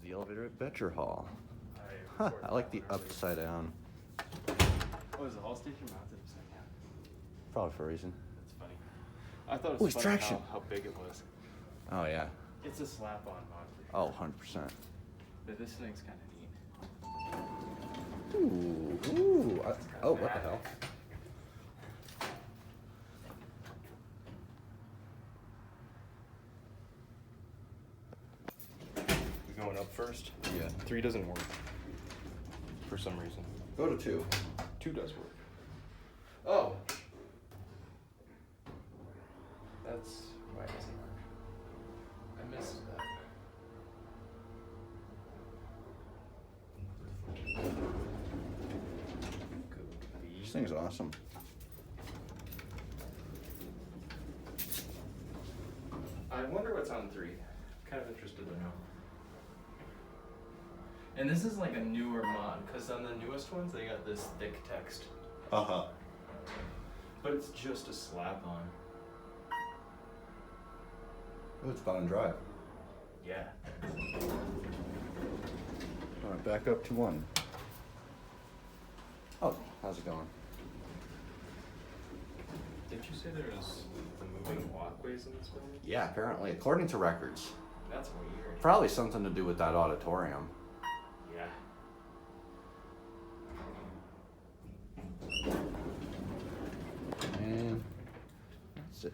The elevator at Boettcher Hall. Huh, I like the upside down. Oh, is the hall station mounted upside down? Probably for a reason. That's funny. I thought it was funny traction. how big it was. Oh, yeah. It's a slap-on mod. Oh, 100%. But this thing's kind of neat. Ooh. Oh, what the hell? We're going up first? Yeah. 3 doesn't work. For some reason. Go to 2. 2 does work. Oh! That's why it doesn't work. I missed that. This thing's awesome. I wonder what's on 3. Kind of interested to know. And this is like a newer mod, because on the newest ones they got this thick text. Uh-huh. But it's just a slap-on. Oh, it's fun and drive. Yeah. All right, back up to 1. Oh, how's it going? Did you say there was moving walkways in this building? Yeah, apparently, according to records. That's weird. Probably something to do with that auditorium. Yeah. And that's it.